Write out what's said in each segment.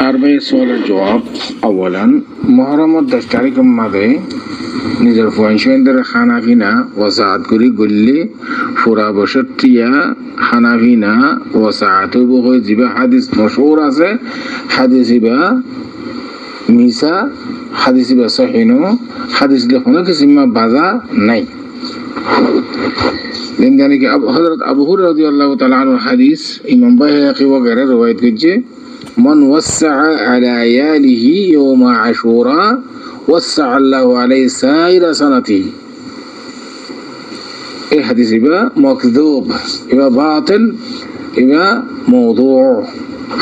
আরবাই সোয়ালের জবাব আওয়ালান মহরমত 10 তারিখ মাদে নিজের ফুয়াইশোয়েন্দের খানাফিনা ওয়াসাআত করি গল্লি ফুরা বছর টিয়া খানাফিনা ওয়াসাআত বই জিবা হাদিস মশহুর আছে হাদিস ইবা মিসা হাদিস ইবা সহিনো হাদিস লেখনো কিসিমা বাজা নাই यानी कि अब हजरत अबू हुरैरा रदियल्लाहु ताला अन्हु हदीस इमाम बैहक़ी वगैरह रिवायत कीजिए मन वस्सअ अला यालिही यौम आशूरा वस्सअ अल्लाहु अलैहि साइर सनती ए हदीस इबा मकذूब इबा बातिल इबा मौदू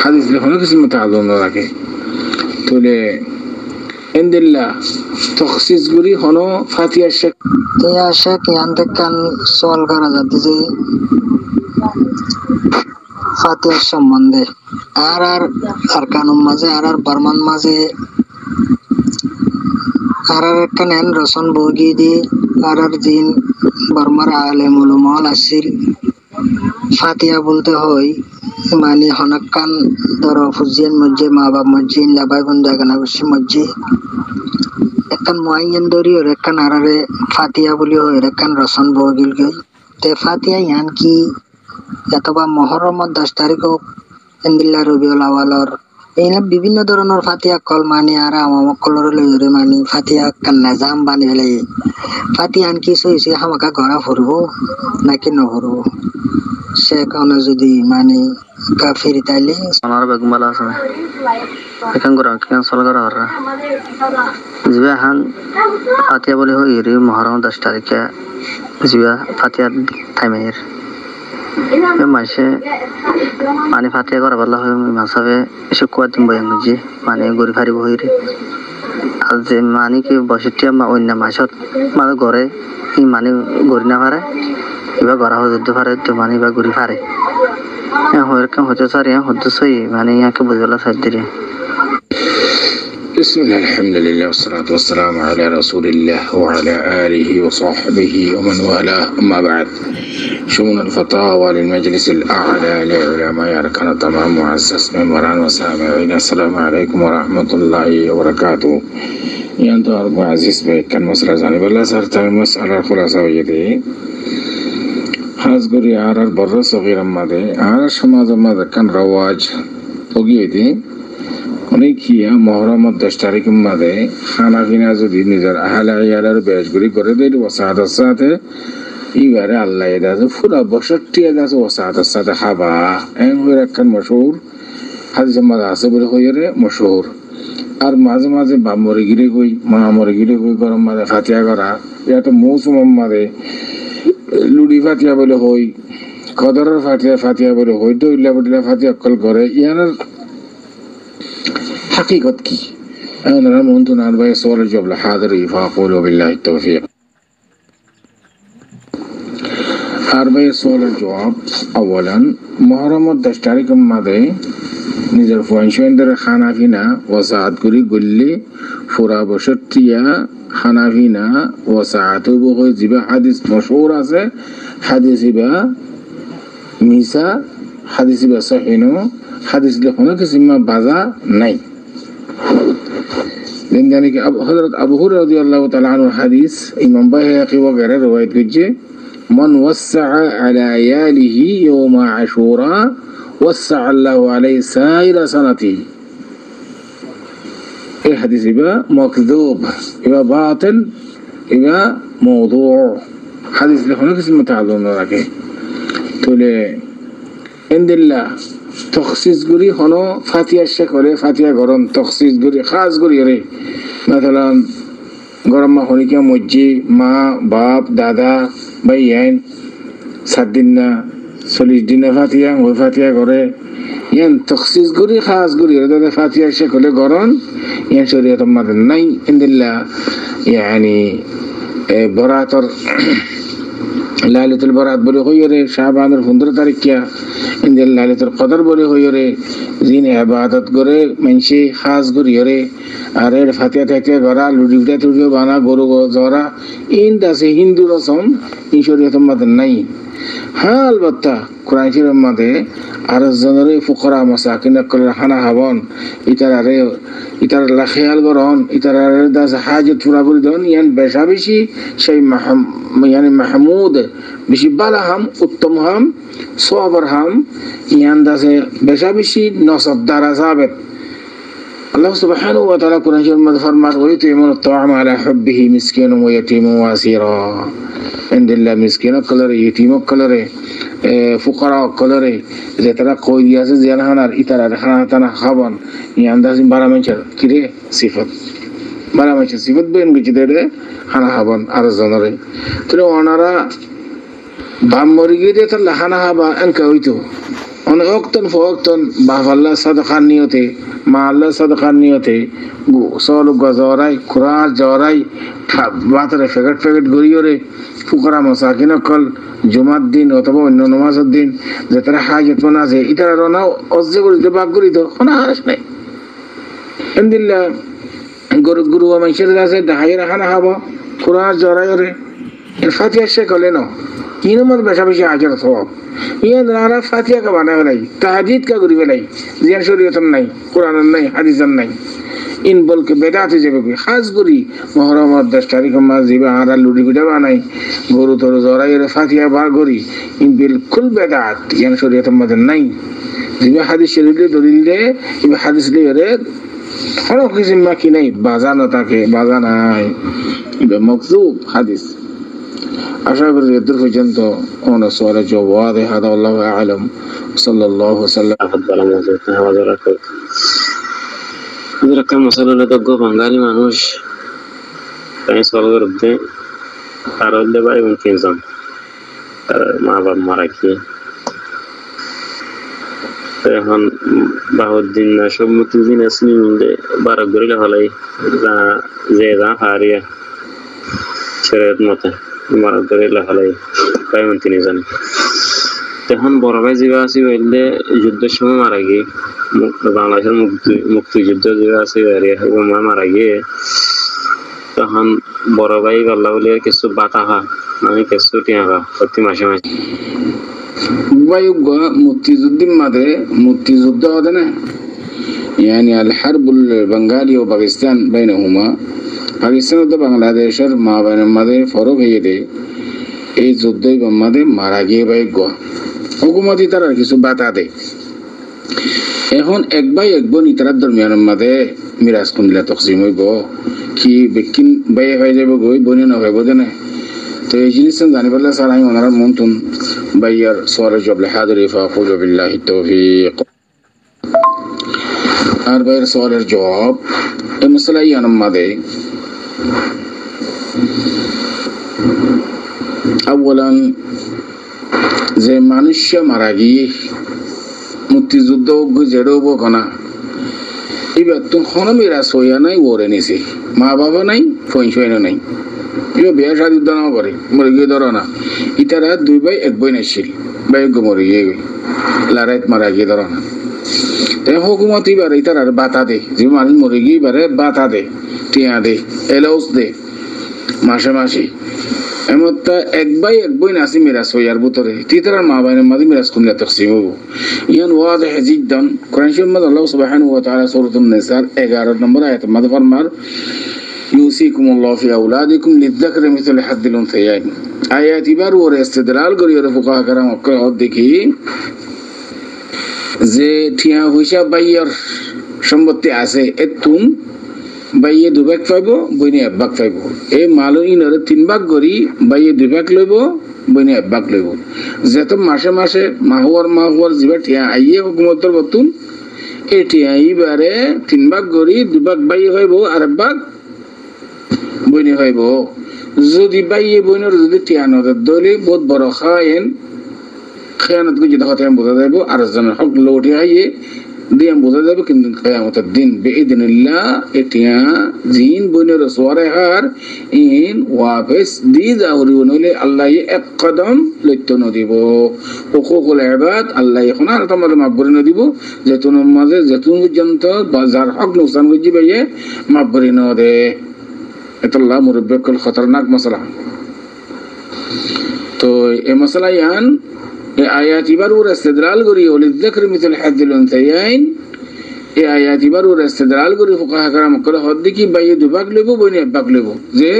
हदीस लिखने किसी मुताल्लिक़ रखे तो ले indillah takhsis guri hono fatiha shek ya shek yandekan soal kara jati je fatiha সম্বন্ধে আর আরকানুম মাঝে আর বর্মান মাঝে আর কানেন রসন বগি দি আর দিন বর্মার আলেমুল উলামা আসিল ফাতিহা বলতে হয় মানে হনকান ধরো ফুজিয়ান মসজিদ মা বাবা মসজিদ লাবাই বন্ধু এখানে বসে মসজিদ একখান মুআইয়ান দরি আর একখান আরারে ফাতিহা বলি হয় একখান রসন বগিল গে তে ফাতিহা ইয়ান কি অথবা মুহররমত 10 তারিখ ইন্দিল্লা রবিউল আওয়ালর এই বিভিন্ন ধরনের ফাতিহা কল মানে আর আমকলর লইরে মানে ফাতিহা কান নিজাম বানিলে ফাতিহা আন কি সইছে হামাকা গড়া ফুরব নাকি নহরব সে কোন যদি মানে কাফির তাইলে আমার বেগমালা আছে এখান করা কেন সল করা হরা জিবা হান ফাতিহা বলে হই রে মুহররম 10 তারিখে জিবা ফাতিহা থাইমের মাসে মানে ফাতিহা করা বলা হয় মাসাবে এসে কোয়া দিন বয়ান জি মানে গরি ফারিব হইরে আর যে মানে কি বসিটিয়া মা অন্য মাসত মানে ঘরে ই মানে গরি না পারে এবার গড়া হতে পারে তো মানে বা গরি পারে হয়রকম হতে স্যার হতে সই মানে ইয়াকে বুঝলা সাথ দিরে بسم الله الحمد لله والصلاة والسلام على رسول الله وعلى آله وصحبه ومن والاه أما بعد شؤون الفتاوى للمجلس الأعلى لعلماء أركان تمام معزز ممبران وسامعين السلام عليكم ورحمة الله وبركاته ينتو أربع عزيز بيت كان مسألة زاني بالله سارتا المسألة الخلاصة ويدي হাজগরি আর বড় সগীর মাদে আর সমাজ মাদে কান রওয়াজ ওগিয়েদি অনেক হিয়া মুহররমত 10 তারিখ মাদে খানা পিনা যদি নিজের আহলে ইয়ালার বেশগুরি করে দেই ওয়াসাদের সাথে ইবারে আল্লাহ এদাজে পুরা বছরটি এদাজে ওয়াসাদের সাথে খাবা এন হয়ে রাখান মশহুর হাদিস মাদে আছে বলে হইরে মশহুর আর মাঝে মাঝে বাপ মরে গিরে কই মা মরে গিরে কই গরম মাদে ফাতিহা করা এটা তো মৌসুম মাদে লুডি ফাতিহা বলে হই কদরের ফাতিহা বলে হই দইলা বডিলা ফাতিহা কল করে ইয়ার حقيقة كي أنا رمونت أربعة سؤال جواب لحاضر فأقول بالله التوفيق أربعة سؤال الجواب أولا محرمات 10 তারিখ মাদে নিজের ফুয়াইশোয়েন্দের খানাফিনা ওয়াসাআত করি গল্লি ফুরা বছর টিয়া খানাফিনা ওয়াসাআত বই জিবা হাদিস মশহুর আছে হাদিস ইবা মিসা হাদিস ইবা সহিনো হাদিস লেখনো কিসিমা বাজা নাই यानी कि अब हजरत अबू हुरैरा रदियल्लाहु ताला अन्हु हदीस इमाम बैहक़ी वगैरह रिवायत कीजिए मन वस्सअ अला यालिही यौम आशूरा वस्सअ अल्लाहु अलैहि साइर सनती ए हदीस इबा मकذूब इबा बातिल इबा मौदू हदीस लिखने किसी मुताल्लिक़ रखे तो ले indillah takhsis guri hono fatiha shekole fatiha goron takhsis guri khas guri re mathalan gorom ma honi ke mojji ma bap dada baiyan sadinna 40 dina fatiha hoy fatiha gore yan takhsis guri khas guri re dada fatiha shekole goron yan shariat mad nai indillah yani barator লাইলাতুল বারাত বলে হইরে শাবানের 15 তারিখ কিয়া ইনদিল লাইলাতুল কদর বলে হইরে জিন ইবাদত করে মানসি খাস করিরে আর এর ফাতিহা থেকে গরা লুডিটা তুড়িও বানা গরু জরা ইন দাসে হিন্দু রসম এই শরীয়ত মত নাই হ্যাঁ আলবাত্তা কোরআন শরীফের মধ্যে আর জনরে ফুকরা মাসাকিন কল খানা হাবন ইতারা খেয়াল করন ইতারা দাস হাজত পুরা করে দেন ইয়ান বেশা বেশি সেই ইয়ানি মাহমুদ বেশি বালা হাম উত্তম হাম সবর হাম ইয়ান দাসে বেশা বেশি নসব দ্বারা সাবেত আল্লাহ সুবহানাহু ওয়া তাআলা কোরআন শরীফের মধ্যে ফরমান ওয়া ইউতিমুন আত-তাআম আলা হুব্বিহি মিসকিনান ওয়া ইয়াতীমান ওয়া আসীরা ইনদিল্লাহ মিসকিন কলরে ইতিম কলরে ফুকরা কলরে যে তারা কই দিয়েছে যে হানার ইতারা খানা তানা খাবন এই আন্দাজ বারামেঞ্চের কিরে সিফত বারামেঞ্চের সিফত বেন গেছে দেড়ে খানা খাবন আর জনরে তো ওনারা বাম মরি গিয়ে দিয়ে তাহলে খানা খাবা এনকা হইতো অনেক অক্তন ফক্তন বাপ আল্লাহ সাদকার নিয়তে মা আল্লাহ সাদকার নিয়তে সল গজরাই খুরার জরাই বাতরে ফেগট ফেগট গড়িয়ে ফুকরা মাসাকিন কল জুমার দিন অথবা অন্য নমাজের দিন যে তারা হাজত মনে আছে ইতারা রনা অজ্জে করিত বাক করিত কোনো হাস নাই এমদিল্লা গুরু মানুষের আছে ডাহাইয়ের খানা খাবো খুরার জরাইরে এর ফাতিয়া শেখ হলে ন ইনমত বেশা বেশি হাজার সব ইয়ান নারা ফাতিয়া কা বানা নাই তাহাজিদ কা করিবে নাই জিয়ান শরীয়তন নাই কোরআন নাই হাদিসন নাই ইন বলকে বেদাত হয়ে যাবে খাস করি মহরমের 10 তারিখ মাস দিবে আর লুডি পিঠা বানাই গরু তরু জরাইয়ের ফাতিয়া বার করি ইন বিলকুল বেদাত ইয়ান শরীয়তের মধ্যে নাই দিবে হাদিস শরীফে দলিল দে ইবে হাদিস লিয়ে কোনো কিছু মাকি নাই বাজানো তাকে বাজা নাই ইবে মকজুব হাদিস আশা করি এদুর পর্যন্ত অনেক সওয়ালে জবাব ওয়াদে হাদা আল্লাহু আ'লাম সাল্লাল্লাহু সাল্লাম আফদাল মজুদ হাজার একটা মশলা তো বাঙালি মানুষ তাই সলভ করতে তার হলে ভাই তিনজন তার মা বাপ মারা গিয়ে এখন বাহুদ্দিন না সব মুক্তিদিন আসনি মিলে বারা গড়িলে হলাই যে যা হারিয়া শরীয়ত মতে মারা গড়িলে হলাই প্রায় তিনজন তখন বড় ভাই যেভাবে আছে বললে যুদ্ধের সময় মারা গিয়ে বাংলাদেশের মুক্তিযুদ্ধ যেভাবে আছে মারা গিয়ে তখন বড় ভাই পাল্লা বলে কিছু বাতা খা আমি কিছু টিয়া খা প্রতি মাসে মাসে মুক্তিযুদ্ধের মাঝে মুক্তিযুদ্ধ হতে না يعني الحرب البنغالي وباكستان بينهما পাকিস্তান ও বাংলাদেশের মা বোনের মাঝে ফরক হয়ে দে এই যুদ্ধই মাঝে মারা গিয়ে ভাই হুকুমতি তারা কিছু বাতা দেয় এখন এক ভাই এক বোন ইতারার দরমিয়ানের মাঝে মিরাজ কুমিল্লা তকসিম হইব কি বেকিন ভাই হয়ে যাব গই বোনে না হইব দেনে তো এই জিনিস জানি বললে স্যার আমি ওনার মন্তুন ভাইয়ার সোয়ালে জবলে হাজিরি ফাকুল বিল্লাহি তৌফিক আর ভাইয়ের সোয়ালের জবাব এই মশলা ইয়ানের মাঝে আউয়ালান যে মানুষ মারা গিয়ে মুক্তিযুদ্ধ জেড়ব কনা এবার তো কোনো মিরাজ হইয়া নাই ওরে নিছে মা বাবা নাই ফইন নাই এবার বিয়া শাদি দানাও করে মরে গিয়ে ধরো না ইতারা দুই ভাই এক বই নাইছিল ভাই মরে গিয়ে লড়াইত মারা গিয়ে ধরো না তাই হুকুমত এবার ইতার আর বাতা দে যে মানুষ মরে গিয়ে এবারে বাতা দে টিয়া দে এলাউস দে মাসে মাসে এমনটা এক ভাই এক বই নাসি মিরাজ হইয়ার ভিতরে তিতার মা বাইনের মাঝে মিরাজ কুমিল্লা তকসিম হবো ইয়ান ওয়াদিহ জিদ্দান কোরআন শরীফের মধ্যে আল্লাহ সুবহানাহু ওয়া তাআলা সূরাতুন নিসার 11 নম্বর আয়াতের মধ্যে ফরমান ইউসিকুমুল্লাহু ফি আওলাদিকুম লিযযাকারি মিসলু হাদ্দিল উনসায়াইন আয়াত ইবার ওর ইস্তিদলাল করি ওর ফুকাহা کرام দেখি যে ঠিয়া হইসা বাইয়ের সম্পত্তি আছে এতুন বাইয়ে 2 ভাগ পাইব বইনে 1 ভাগ পাইব এই মাল ইনরে 3 ভাগ করি বাইয়ে 2 ভাগ লইব বইনে 1 ভাগ লইব যেত মাসে মাসে মাহওয়ার জিবা ঠিয়া আইয়ে হুকুমতর বতুন এই ঠিয়া ইবারে 3 ভাগ করি 2 ভাগ বাইয়ে হইব আর 1 ভাগ বইনে হইব যদি বাইয়ে বইনের যদি ঠিয়া নদ দলে বহুত বড় খায়েন খেয়ানত করে যেটা কথা বোঝা যাইব আর জনের হক লৌটে আইয়ে দিয়ে বোঝা যাবে কিন্তু কিয়ামতের দিন বিইذنিল্লাহ এটিয়া জিন বনের সোয়ারে হার ইন ওয়াফিস দি যাওরি নলে আল্লাহ এক কদম লইতে ন দিব হুকুকুল ইবাদ আল্লাহ এখন আর তোমাদের মাফ করে ন দিব যেতুন মাঝে যেতুন পর্যন্ত বাজার হক নুকসান করে দিবে মাফ করে ন দে এটা আল্লাহ মুরব্বিকুল খতরনাক মাসলা তো এই মশলা ইয়ান এই আয়াত ইবার ওর ইস্তেদলাল করি ওলিযযকর মিথল হাদ্দিল উনসায়াইন এই আয়াত ইবার ওর ইস্তেদলাল করি ফুকাহা کرام কলে হদ্দি কি বাইয়ে দুবাক লইব বইনে একবাক লইব যে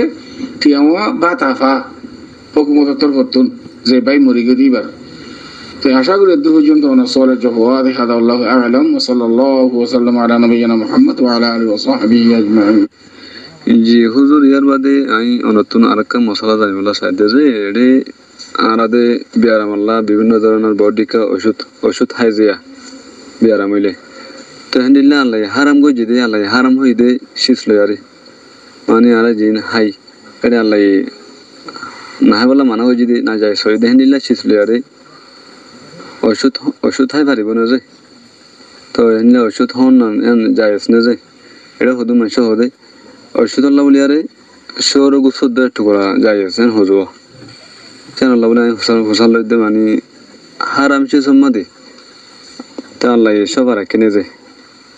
টিয়াওয়া বা তাফা হুকুমত তরফতুন যে বাই মরি গদিবার তো আশা করি দূর পর্যন্ত ওনা সওয়ালের জবাব হাদা আল্লাহু আ'লাম ওয়া সাল্লাল্লাহু ওয়া সাল্লাম আলা নবিয়িনা মুহাম্মদ ওয়া আলা আলিহি ওয়া সাহবিহি আজমাইন। জি হুজুর ইয়ার বাদে আমি নতুন আরেকটা মশলা জানিবলা চাইতে যে এডে আরাদে বিয়ারাম আল্লাহ বিভিন্ন ধরনের বডিকা ওষুধ খাই জিয়া বিয়ারাম হইলে তো হেন্দিল্লা আল্লাহ হারাম গই যদি আল্লাহ হারাম হই দে শিস লয়ারে মানে আরে জিন হাই এটা আল্লাহ না বলা মানা হই যদি না যায় সই দে হেন্দিল্লা শিস লয়ারে ওষুধ খাই পারিব না যে তো হেন্দিল্লা ওষুধ হন যায় না যে এটা হদু মানুষ হদে ওষুধ আল্লাহ বলি আরে শোর গুসুদ টুকরা যায় আছেন হজুয়া কেন আল্লাহ বলে হুসান লইতে মানে হারাম সে সম্মাদি তা আল্লাহ সব আর কিনে যায়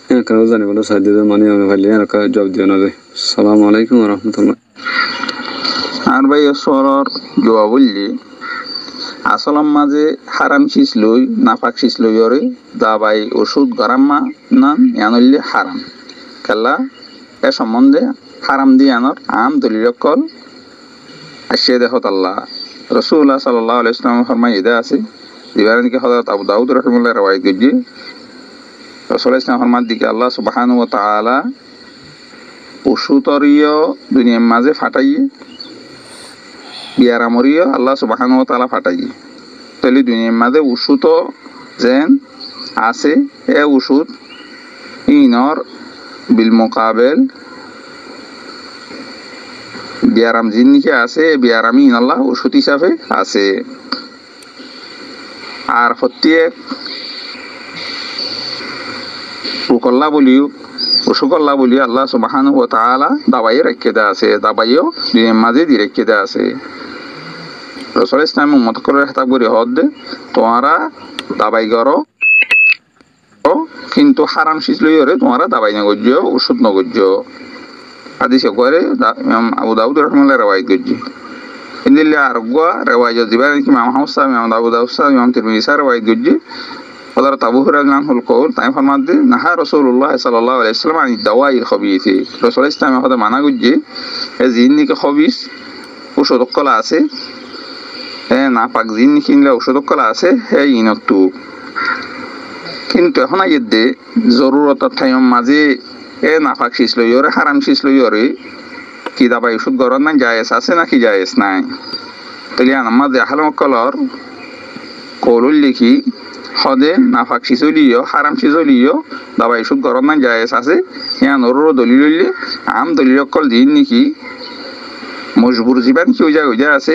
হ্যাঁ কেন জানি বলো সাহায্য মানে আমি ভাইলে আর জব দিও না যায়। সালামু আলাইকুম ওয়া রাহমাতুল্লাহ। আর ভাই সরর জবাব বললি আসলাম মাঝে হারাম শিস লই নাফাক শিস লই ওরে দা ভাই ওষুধ গরম মা না ইয়ানলে হারাম কাল্লা এ সম্বন্ধে হারাম দিয়ে আনর আম দলিল কল আসে দেখত আল্লাহ রাসূলুল্লাহ সাল্লাল্লাহু আলাইহি ওয়াসাল্লাম ফরমায় ইদা আছে দিবারান কি হযরত আবু দাউদ রাহিমাহুল্লাহ রওয়ায়াত গজি রাসূলুল্লাহ সাল্লাল্লাহু ফরমান দিকে আল্লাহ সুবহানাহু ওয়া তাআলা পশুতরিয় দুনিয়ার মাঝে ফাটাইয়ে বিয়ারামরিয় আল্লাহ সুবহানাহু ওয়া তাআলা ফাটাইয়ে তাহলে দুনিয়ার মাঝে ওষুধ যেন আছে এ ওষুধ ইনর বিল মোকাবেল বিয়ারাম জিন্নিকে আছে বিয়ারামি ইনাল্লাহ ওষুধ হিসাবে আছে আর প্রত্যেক রুকল্লা বলিও ওষুকল্লা বলিও আল্লাহ সুবহানাহু ওয়া তাআলা দাবাইয়ে রেখে দেয়া আছে দাবাইও দুনিয়ার মাঝে দিয়ে রেখে দেয়া আছে রাসূল ইসলাম উম্মত করে হেতা করি হদ তোমরা দাবাই করো কিন্তু হারাম শিস লইরে তোমরা দাবাই না গজ্জ ওষুধ না গজ্জ হাদিসে করে ইমাম আবু দাউদ রাহিমাহুল্লাহ রওয়ায়াত গজি ইনদিল্লা আরগা রওয়ায়াত দিবার কি ইমাম হাউসা ইমাম আবু দাউদ ইমাম তিরমিজি রওয়ায়াত গজি হযরত আবু হুরায়রা রাদিয়াল্লাহু কওল তাই ফরমাতে নাহা রাসূলুল্লাহ সাল্লাল্লাহু আলাইহি ওয়াসাল্লাম আনি দাওয়াইল খবিসি রাসূল ইসলাম হদা মানা গজি এ জিন্নিকে খবিস ওষুধ কলা আছে এ না পাক জিন্নি কিনলে ওষুধ কলা আছে হে ইনতু কিন্তু এখন আইদে জরুরত টাইম মাঝে এ নাফাক শিস লইরে হারাম শিস লইরে কি দাবাই ওষুধ গরম না জায়েজ আছে নাকি জায়েজ নাই তাহলে আমাদের হালম কলর কৌলুল লিখি হদে নাফাক শিস লিও হারাম শিস লিও দাবাই ওষুধ গরম না জায়েজ আছে ইয়ান ওর দলিল লইলে আম দলিল কল দিন নাকি মজবুর জীবন কি হইয়া আছে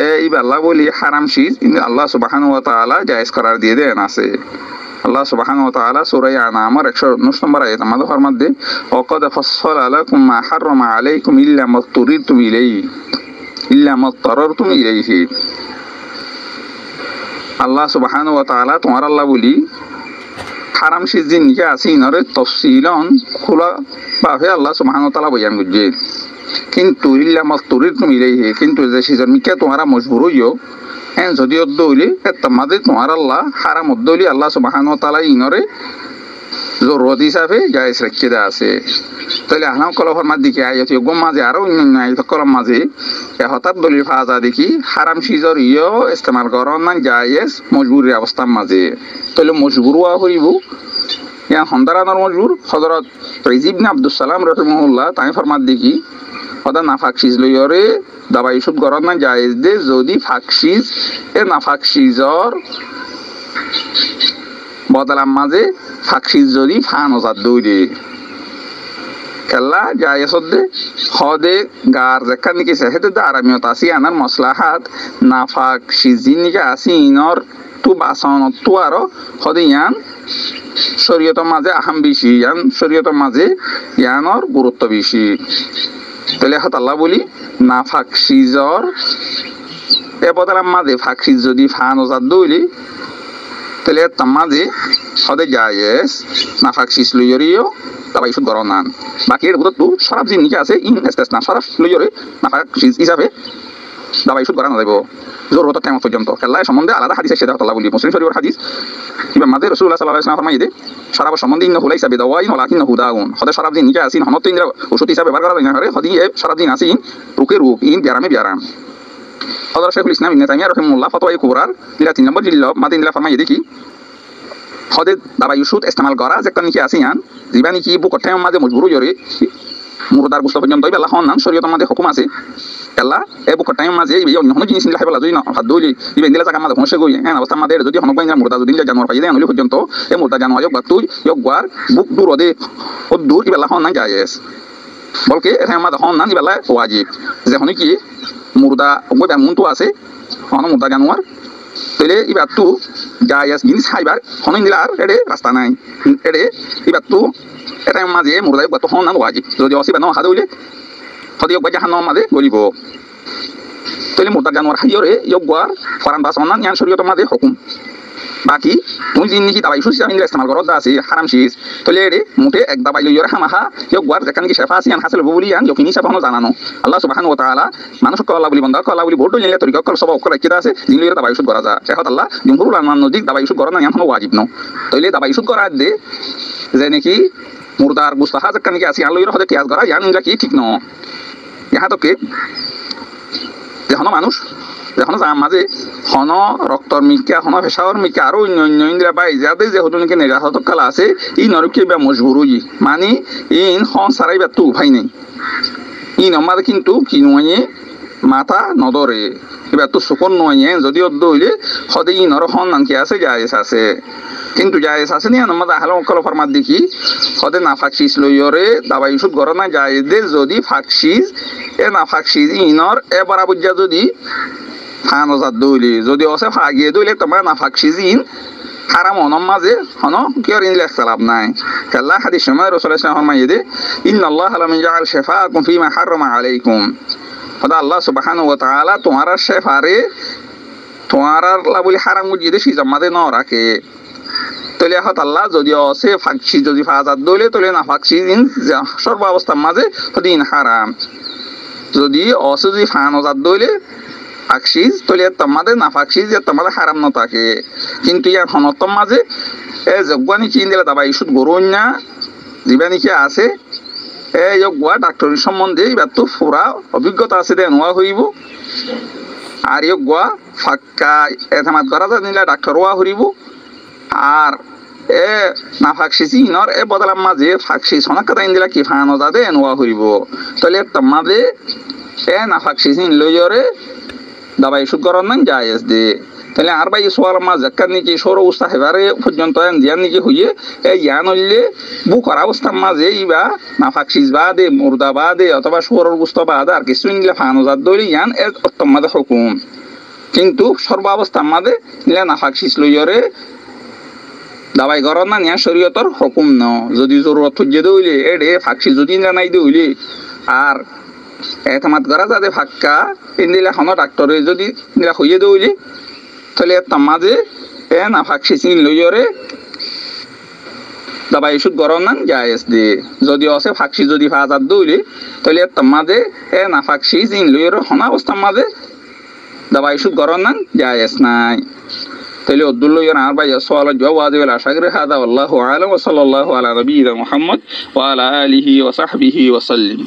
এই আল্লাহ বলি হারাম শিস আল্লাহ সুবহানাহু ওয়া তাআলা জায়েজ করার দিয়ে দেন আছে আল্লাহ সুবহানাহু ওয়া তাআলা সূরা আনামের 119 নম্বর আয়াত আমাদের ফরমাতে ওয়াকাদ ফাসসালা লাকুম মা হারামা আলাইকুম ইল্লা মা তুরিতুম ইলাইহি ইল্লা মা তারারতুম ইলাইহি আল্লাহ সুবহানাহু ওয়া তাআলা তোমার আল্লাহ বলি হারাম শিস দিন কি আছে ইনরে তাফসীলান খোলা ভাবে আল্লাহ সুবহানাহু ওয়া তাআলা বয়ান করছে কিন্তু ইল্লা মা তুরিতুম ইলাইহি কিন্তু যে শিসের মিকে তোমরা মজবুর হইও এন যদি অদ্দৌলি তোমাদের তোমার আল্লাহ হারাম অদ্দৌলি আল্লাহ সুবহানাহু ওয়া তাআলা ইনরে জরুরত হিসাবে জায়েজ রেখে দেয়া আছে তাহলে আহলাম কলফের মাঝে দিকে আয়াত গম মাঝে আরো অন্যান্য আয়াত কলম মাঝে এ হঠাৎ দলিল ফাজা দেখি হারাম শিজর ইয় ইস্তেমাল করার না জায়েজ মজবুরের অবস্থার মাঝে তাহলে মজবুর হওয়া হইব ইয়া হন্দারানোর মজবুর হযরত ইবনে আব্দুস সালাম রাহিমাহুল্লাহ তাই ফরমাত দেখি হদা নাফাক শিজ লইরে দাবাই ওষুধ গরম না জায়েজ দে যদি ফাকশিজ এ নাফাক শিজর বদলাম মাঝে ফাকশিজ যদি ফান ওজাদ দৌড়ে কেল্লা জায়েজ দে হদে গার যেখান নিকে সেহেতে দা আরামিয়ত আসি আনার মসলাহাত নাফাক শিজিন নিকে আসি ইনর তু বাসন তু আরো হদে ইয়ান শরীয়তের মাঝে আহাম বেশি ইয়ান শরীয়তের মাঝে ইয়ানর গুরুত্ব বেশি তাহলে হাত আল্লাহ বলি না ফাকশিজর এ বদলাম মাঝে ফাকশিজ যদি ফান ওজাদ দৌলি তাহলে তার মাঝে হদে জায়েজ না ফাকশিজ লইরিও তারপর ইস্যু গরম নান বাকি এর তো সরাব জিনিস আছে ইন এস্তেস না সরাব লইরে না ফাকশিজ হিসাবে দাবাই ওষুধ করা না যাইব জরুরত টাইম পর্যন্ত খেলা সম্বন্ধে আলাদা হাদিস এসে দেওয়া বলি মুসলিম শরীফের হাদিস ইমাম মাদে রাসূলুল্লাহ সাল্লাল্লাহু আলাইহি ওয়াসাল্লাম ফরমাই দে শরাব সম্বন্ধে ইন্নাহু লাইসা বিদাওয়াইন ওয়ালাকিন্নাহু দাউন হদে শরাব দিন নিকা আসিন হনত ইনরা ওষুধ হিসাবে ব্যবহার করা যায় না হদি শরাব দিন আসিন রুকে রূপ ইন বিয়ারামে বিয়ারাম হযরত শাইখুল ইসলাম ইবনে তাইমিয়া রাহিমাহুল্লাহ ফতোয়া কুবরার দিলা 3 নম্বর জিল্লা মাদে ইনরা ফরমাই দে কি হদে দাবাই ওষুধ ইস্তেমাল করা যে কান নিকি আসিয়ান জিবানি কি বুক টাইম মাঝে মজবুর জরে মুরদার গুস্ত পর্যন্ত বেলা হন নাম শরীয়ত মাঝে হুকুম আছে এলা এ বুক টাইম মাঝে এই অন্য জিনিস নিলে হাইবেলা যদি না হাত দইলি ইবে দিলা জায়গা মাঝে হনসে গই হ্যাঁ অবস্থা মাঝে যদি হনক বাইনা মুরদা যদি জানোয়ার পাই দেন হলি পর্যন্ত এ মুরদা জানোয়ার যোগ তুই যোগ ওয়ার বুক দূর ওদে ও দূর ইবেলা হন না জায়েজ বলকে এখানে মাঝে হন না ইবেলা ওয়াজিব যে হনি কি মুরদা ওই বেমুন তো আছে হন মুরদা জানোয়ার তাহলে এবার তো জায়েজ জিনিস খাইবার হন নিলার এডে রাস্তা নাই এডে এবার তো এটা মাঝে মুরদাই গত হন না ওয়াজিব যদি অসিবা ন হাদে হইলে হদি যোগ জাহান মাঝে গলিব তাহলে মুরদা জানোয়ার খাইয়রে যোগ গোয়ার ফরান বাস অন্যান্য ইয়ান শরীয়ত মাঝে হুকুম বাকি তুমি জিন নিকি দাবাই সুসি আমি ইসতেমাল করত আছে হারাম শীষ তাহলে এডে মুটে এক দাবাই লইয়রে হামাহা যোগ গোয়ার যেখানে কি শেফা আসিয়ান হাসিল বলি ইয়ান যকিনি হিসাব হনো জানানো আল্লাহ সুবহানাহু ওয়া তাআলা মানুষ কল্লা বলি বন্ধা কল্লা বলি বড় নিলে তরিকা কল সব অক্ষর কিদা আছে জিন লইয়রে দাবাই সুদ করা যা শেখত আল্লাহ জমহুরুল উলামা নজিক দাবাই সুদ করা না ইয়ান হনো ওয়াজিব ন তাহলে দাবাই সুদ করা দে যে নাকি মুরদার গুস্তাহা যেখানে কি আসিয়ান লইয়রে হদে কিয়াস করা ইয়ান ইনরা কি ঠিক ন ইহা তো কে যখন মানুষ যখন মাঝে হন রক্তর মিকা হন ফেসাওয়ার মিকা আরো অন্য ইন্দ্রা পাই যাদের যে হতুনকে নেগাহত কালা আছে ই নরকে বা মজবুরই মানে ইন হন সারাই বা তু ভাই নেই ইন আমার কিন্তু কি নয় মাথা নদরে এবার তো সুকন নয় যদিও দইলে সদে ই নর হন নানকে আছে জায়েজ আছে কিন্তু জায়েজ আছে নি আমাদের আহলে মক্কাল ফরমাত দেখি সদে না ফাকশিস লইয়রে দাবাই ওষুধ গড় না জায়েজ দে যদি ফাকশিস এ না ফাকশিস ইনর এ বরাবজ্জা যদি ফানজাত দইলে যদি অসে ফাগিয়ে দইলে তোমার না ফাকশিজিন হারাম অনম মাঝে হন কিয়র ইনলে ইখতিলাফ নাই কাল্লা হাদিস সময় রাসূল সাল্লাল্লাহু আলাইহি ওয়াসাল্লাম ফরমাইদে ইন্নাল্লাহা লাম ইয়াজআল শিফাআকুম ফীমা হারামা আলাইকুম খোদা আল্লাহ সুবহানাহু ওয়া তাআলা তোমারা শেফারে তোমারা লাবুল হারাম গুজিদে সিজামাদে ন রাখে তাহলে হত আল্লাহ যদি অসে ফাকশি যদি ফাজাত দইলে তাহলে না ফাকশিজিন সর্ব অবস্থার মাঝে দিন হারাম যদি অসে যদি ফানজাত দইলে ফাকশিজ তাহলে তোমাদের না ফাকশিজ তোমাদের হারাম ন থাকে কিন্তু ইয়ার হনতম মাঝে এ যোগ্যানি চিন দিলে দাবাই ইস্যুত গরুন না জীবানি কি আছে এ যোগ্যা ডাক্তারের সম্বন্ধে এবার তো পুরা অভিজ্ঞতা আছে দে নোয়া হইব আর যোগ্যা ফাক্কা এতেমাত করা যায় নিলে ডাক্তার ওয়া হইব আর এ না ফাকশিজি ইনর এ বদলাম মাঝে ফাকশিজ হনাক কথা ইন্দিলা কি ফানো যাদে নোয়া হইব তাহলে তোমাদের এ না ফাকশিজি লইয়রে দাবাই ওষুধ করার না জায়েজ দে তাহলে আর ভাই সোয়াল মা জাক্কার নিকি সৌর অবস্থা হেবারে পর্যন্ত দিয়ান নিকি হইয়ে এই ইয়ান হইলে বুকর অবস্থার মাঝে ইবা না ফাকশিস বাদে মুর্দা বাদে অথবা সৌরের গুস্ত বাদে আর কিছু নিলে ফানুজাত দইলে ইয়ান এর উত্তম মাঝে হুকুম কিন্তু সর্ব অবস্থার মাঝে নিলে না ফাকশিস লইয়রে দাবাই করার না নিয়া শরীয়তর হুকুম ন যদি জরুরত হইয়ে দইলে এডে ফাকশিস যদি না নাই দইলে আর এতমাত করা যাতে ফাক্কা ইন্দিলা হন ডাক্তারে যদি নিলা হইয়ে দইলে তাহলে মাঝে এ না ফাকশিস লইয়রে দাবাই ওষুধ গরম না জায়েজ দে যদি অসে ফাকশি যদি ফাজাত দইলে তাহলে মাঝে এ না ফাকশিস লইয়রে হন অবস্থার মাঝে দাবাই ওষুধ গরম না জায়েজ নাই তাহলে উদ্দুল লইয়র আর ভাই সোয়াল জবাব ওয়াজিব আল আশাগরি হাদা আল্লাহু আলাম ওয়া সাল্লাল্লাহু আলা নবিয়িনা মুহাম্মদ ওয়া আলা আলিহি ওয়া সাহবিহি ওয়া সাল্লাম।